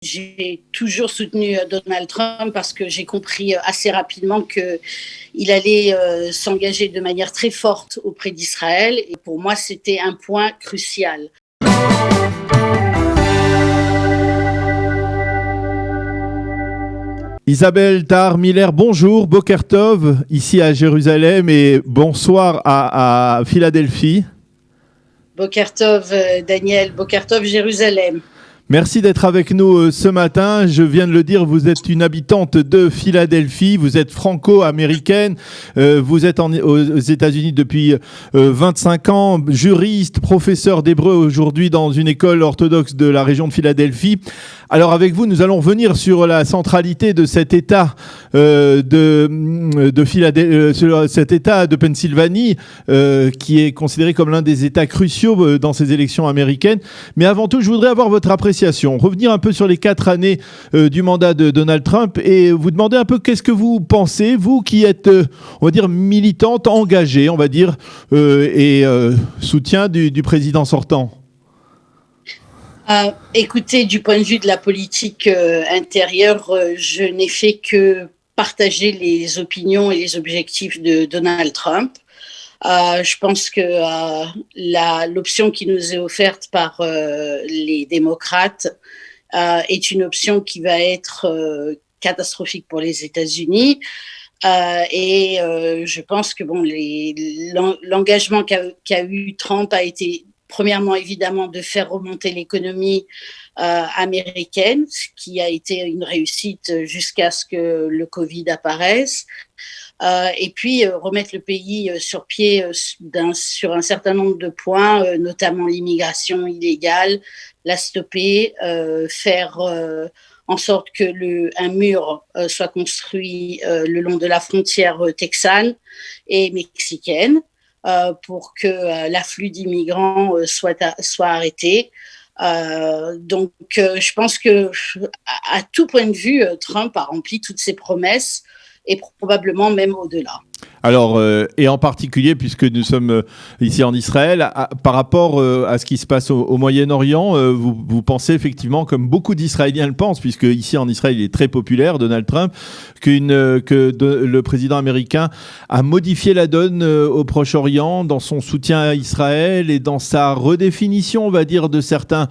J'ai toujours soutenu Donald Trump parce que j'ai compris assez rapidement qu'il allait s'engager de manière très forte auprès d'Israël. Et pour moi, c'était un point crucial. Isabelle Tahar-Miller, bonjour, Boker Tov, ici à Jérusalem et bonsoir à Philadelphie. Boker Tov, Daniel, Boker Tov, Jérusalem. Merci d'être avec nous ce matin. Je viens de le dire, vous êtes une habitante de Philadelphie, vous êtes franco-américaine, vous êtes aux États-Unis depuis 25 ans, juriste, professeur d'hébreu aujourd'hui dans une école orthodoxe de la région de Philadelphie. Alors avec vous, nous allons revenir sur la centralité de cet État de Philadelphie, sur cet État de Pennsylvanie, qui est considéré comme l'un des États cruciaux dans ces élections américaines. Mais avant tout, je voudrais avoir votre appréciation. Revenir un peu sur les 4 années du mandat de Donald Trump et vous demander un peu qu'est-ce que vous pensez, vous qui êtes, on va dire, militante, engagée, on va dire, et soutien du président sortant. Écoutez, du point de vue de la politique intérieure, je n'ai fait que partager les opinions et les objectifs de Donald Trump. Je pense que l'option qui nous est offerte par les démocrates est une option qui va être catastrophique pour les États-Unis. Et je pense que l'engagement qu'a eu Trump a été premièrement évidemment de faire remonter l'économie américaine, ce qui a été une réussite jusqu'à ce que le Covid apparaisse. Et puis remettre le pays sur pied sur un certain nombre de points, notamment l'immigration illégale, la stopper, faire en sorte que un mur soit construit le long de la frontière texane et mexicaine pour que l'afflux d'immigrants soit arrêté. Donc je pense que à tout point de vue, Trump a rempli toutes ses promesses et probablement même au-delà. Alors, et en particulier, puisque nous sommes ici en Israël, par rapport à ce qui se passe au Moyen-Orient, vous pensez effectivement, comme beaucoup d'Israéliens le pensent, puisque ici en Israël, il est très populaire, Donald Trump, le président américain a modifié la donne au Proche-Orient dans son soutien à Israël et dans sa redéfinition, on va dire, de certains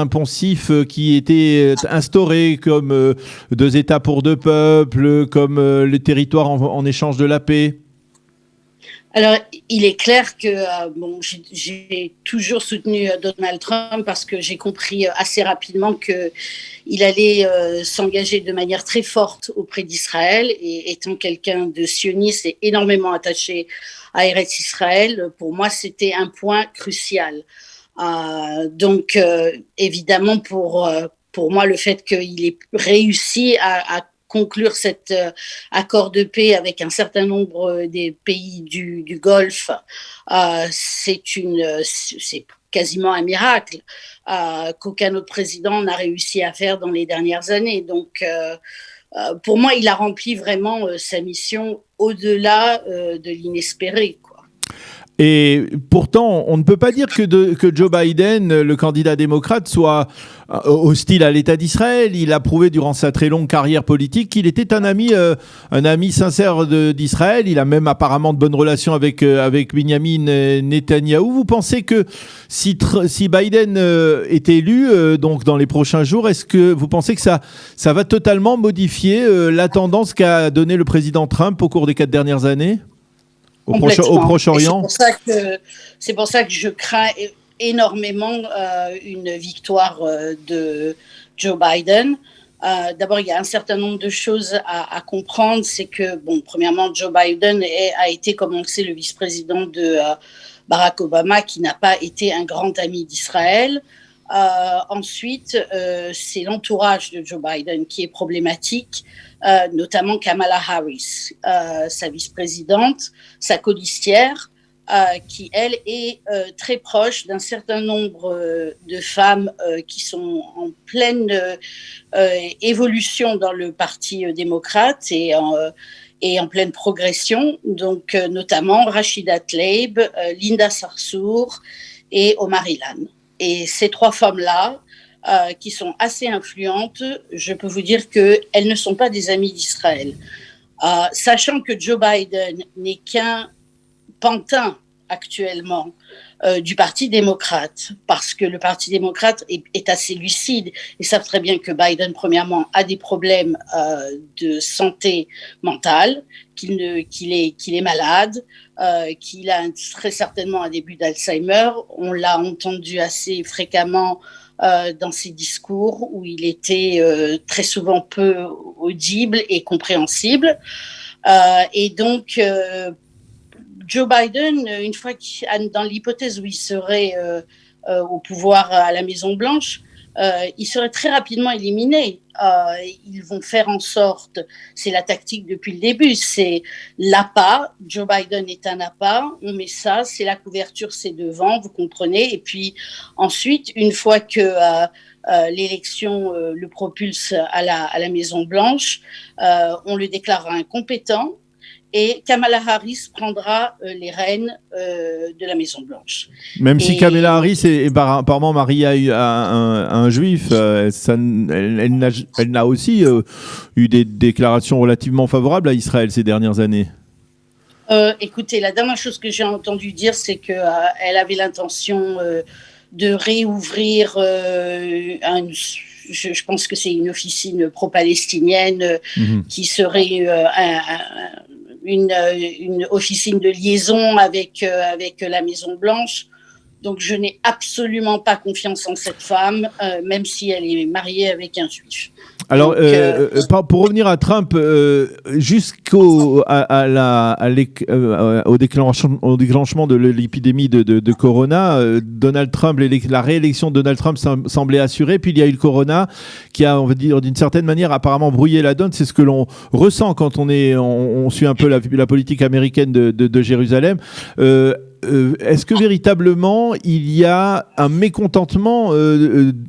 poncifs qui étaient instaurés comme 2 États pour 2 peuples, comme le territoire en échange de la paix. Alors, il est clair que j'ai toujours soutenu Donald Trump parce que j'ai compris assez rapidement qu'il allait s'engager de manière très forte auprès d'Israël. Et étant quelqu'un de sioniste et énormément attaché à Eretz Israël, pour moi, c'était un point crucial. Donc, évidemment, pour moi, le fait qu'il ait réussi à conclure cet accord de paix avec un certain nombre des pays du Golfe, c'est quasiment un miracle qu'aucun autre président n'a réussi à faire dans les dernières années. Donc, pour moi, il a rempli vraiment sa mission au-delà de l'inespéré, quoi. Et pourtant, on ne peut pas dire que Joe Biden, le candidat démocrate, soit hostile à l'État d'Israël. Il a prouvé durant sa très longue carrière politique qu'il était un ami sincère d'Israël. Il a même apparemment de bonnes relations avec Benjamin Netanyahou. Vous pensez que si Biden est élu, donc dans les prochains jours, est-ce que vous pensez que ça va totalement modifier la tendance qu'a donnée le président Trump au cours des 4 dernières années ? Au Proche-Orient. C'est pour ça que je crains énormément une victoire de Joe Biden. D'abord, il y a un certain nombre de choses à comprendre. C'est que, premièrement, Joe Biden a été, comme on le sait, le vice-président de Barack Obama, qui n'a pas été un grand ami d'Israël. Ensuite, c'est l'entourage de Joe Biden qui est problématique, notamment Kamala Harris, sa vice-présidente, sa colistière, qui, elle, est très proche d'un certain nombre de femmes qui sont en pleine évolution dans le Parti démocrate et en pleine progression, donc notamment Rashida Tlaib, Linda Sarsour et Omar Ilan. Et ces 3 femmes-là qui sont assez influentes, je peux vous dire qu'elles ne sont pas des amies d'Israël. Sachant que Joe Biden n'est qu'un pantin actuellement du Parti démocrate, parce que le Parti démocrate est assez lucide. Ils savent très bien que Biden, premièrement, a des problèmes de santé mentale, qu'il est malade, qu'il a très certainement un début d'Alzheimer. On l'a entendu assez fréquemment dans ses discours où il était très souvent peu audible et compréhensible. Et donc, Joe Biden, une fois dans l'hypothèse où il serait au pouvoir à la Maison-Blanche, il serait très rapidement éliminé. Ils vont faire en sorte, c'est la tactique depuis le début, c'est l'appât. Joe Biden est un appât, on met ça, c'est la couverture, c'est devant, vous comprenez. Et puis ensuite, une fois que l'élection le propulse à la Maison-Blanche, on le déclarera incompétent. Et Kamala Harris prendra les rênes de la Maison-Blanche. Même si Kamala Harris est apparemment mariée à un juif, elle n'a aussi eu des déclarations relativement favorables à Israël ces dernières années. Écoutez, la dernière chose que j'ai entendu dire, c'est qu'elle avait l'intention de réouvrir je pense que c'est une officine pro-palestinienne qui serait une officine de liaison avec la Maison-Blanche. Donc, je n'ai absolument pas confiance en cette femme, même si elle est mariée avec un juif. Alors, pour revenir à Trump, jusqu'au déclenchement de l'épidémie de Corona, Donald Trump, la réélection de Donald Trump semblait assurée. Puis il y a eu le Corona qui a, on va dire, d'une certaine manière, apparemment brouillé la donne. C'est ce que l'on ressent quand on suit un peu la politique américaine de Jérusalem. Est-ce que véritablement il y a un mécontentement,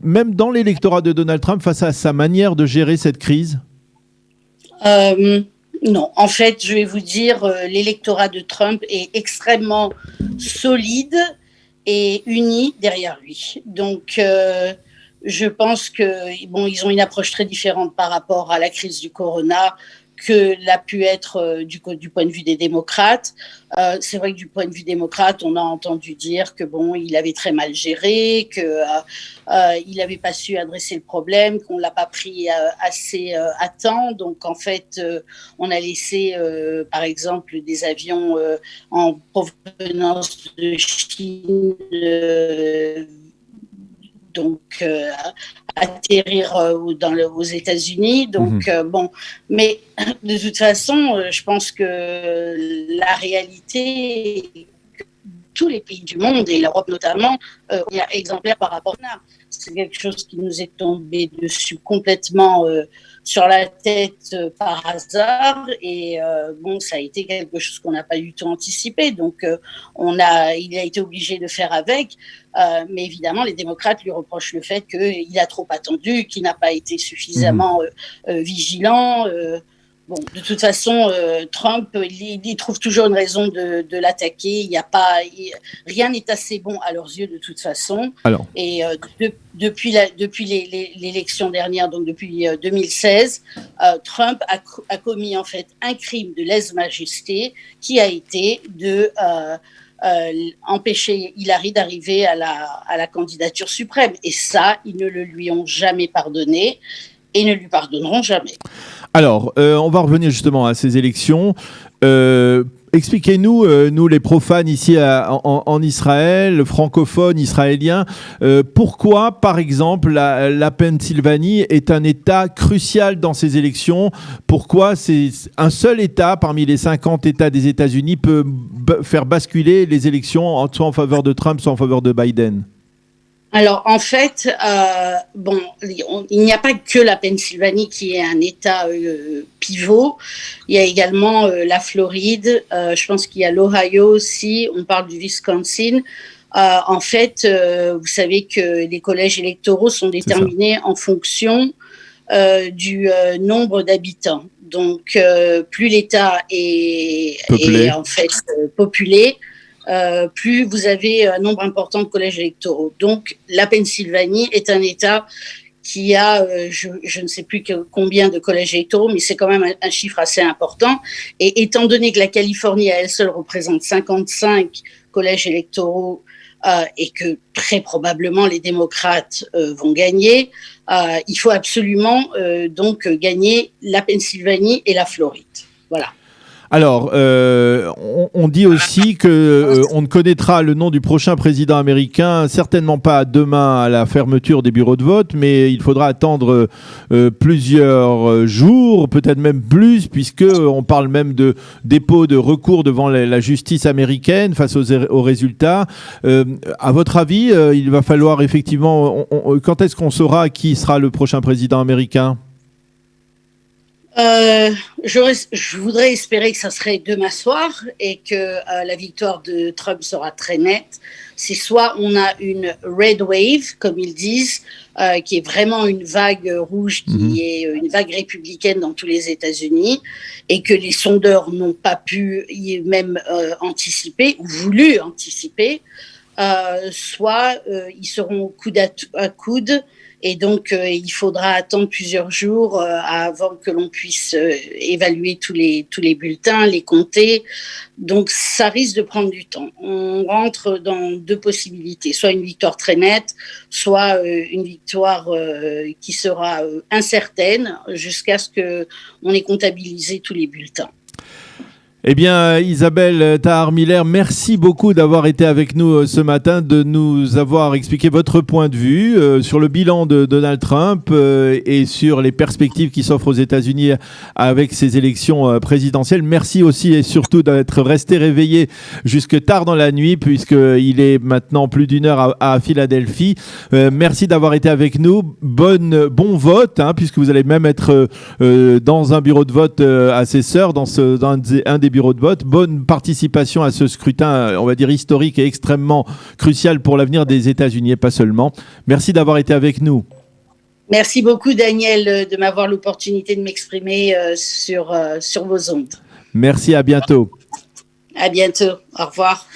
même dans l'électorat de Donald Trump, face à sa manière de gérer cette crise ? Non, en fait, je vais vous dire, l'électorat de Trump est extrêmement solide et uni derrière lui. Donc, je pense que ils ont une approche très différente par rapport à la crise du Corona que l'a pu être du point de vue des démocrates. C'est vrai que du point de vue démocrate, on a entendu dire que il avait très mal géré, que il n'avait pas su adresser le problème, qu'on l'a pas pris assez à temps. Donc en fait, on a laissé, par exemple, des avions en provenance de Chine. Atterrir aux États-Unis. Donc, mais de toute façon, je pense que la réalité, tous les pays du monde, et l'Europe notamment, on est exemplaire par rapport à ça. C'est quelque chose qui nous est tombé dessus complètement sur la tête par hasard. Et ça a été quelque chose qu'on n'a pas du tout anticipé. Donc, il a été obligé de faire avec. Mais évidemment, les démocrates lui reprochent le fait qu'il a trop attendu, qu'il n'a pas été suffisamment vigilant. De toute façon, Trump, il trouve toujours une raison de l'attaquer. Rien n'est assez bon à leurs yeux de toute façon. Alors. Et depuis l'élection dernière, donc depuis 2016, Trump a commis en fait un crime de lèse-majesté qui a été de empêcher Hillary d'arriver à la candidature suprême. Et ça, ils ne le lui ont jamais pardonné et ne lui pardonneront jamais. Alors, on va revenir justement à ces élections. Expliquez-nous, nous les profanes ici en Israël, francophones, israéliens, pourquoi, par exemple, la Pennsylvanie est un État crucial dans ces élections. Pourquoi c'est un seul État parmi les 50 États des États-Unis peut faire basculer les élections soit en faveur de Trump, soit en faveur de Biden ? Alors, en fait, il n'y a pas que la Pennsylvanie qui est un État pivot. Il y a également la Floride. Je pense qu'il y a l'Ohio aussi. On parle du Wisconsin. En fait, vous savez que les collèges électoraux sont déterminés en fonction du nombre d'habitants. Donc, plus l'État est en fait populé, plus vous avez un nombre important de collèges électoraux. Donc, la Pennsylvanie est un État qui a, je ne sais plus combien de collèges électoraux, mais c'est quand même un chiffre assez important. Et étant donné que la Californie à elle seule représente 55 collèges électoraux et que très probablement les démocrates vont gagner, il faut absolument donc gagner la Pennsylvanie et la Floride. Voilà. Alors, on dit aussi que on ne connaîtra le nom du prochain président américain certainement pas demain à la fermeture des bureaux de vote, mais il faudra attendre plusieurs jours, peut-être même plus, puisque on parle même de dépôt de recours devant la justice américaine face aux résultats. À votre avis, il va falloir effectivement... quand est-ce qu'on saura qui sera le prochain président américain ? Je voudrais espérer que ça serait demain soir et que la victoire de Trump sera très nette. C'est soit on a une red wave, comme ils disent, qui est vraiment une vague rouge, qui est une vague républicaine dans tous les États-Unis, et que les sondeurs n'ont pas pu même anticiper ou voulu anticiper, soit ils seront coude à coude. Et donc, il faudra attendre plusieurs jours avant que l'on puisse évaluer tous les bulletins, les compter. Donc, ça risque de prendre du temps. On rentre dans deux possibilités, soit une victoire très nette, soit une victoire qui sera incertaine jusqu'à ce qu'on ait comptabilisé tous les bulletins. Eh bien, Isabelle Tahar-Miller, merci beaucoup d'avoir été avec nous ce matin, de nous avoir expliqué votre point de vue sur le bilan de Donald Trump et sur les perspectives qui s'offrent aux États-Unis avec ces élections présidentielles. Merci aussi et surtout d'être resté réveillé jusque tard dans la nuit, puisqu'il est maintenant plus d'une heure à Philadelphie. Merci d'avoir été avec nous. Bon vote, puisque vous allez même être dans un bureau de vote assesseur, dans un des bureaux de vote. Bonne participation à ce scrutin, on va dire historique et extrêmement crucial pour l'avenir des États-Unis et pas seulement. Merci d'avoir été avec nous. Merci beaucoup, Daniel, de m'avoir l'opportunité de m'exprimer sur vos ondes. Merci, à bientôt. À bientôt. Au revoir.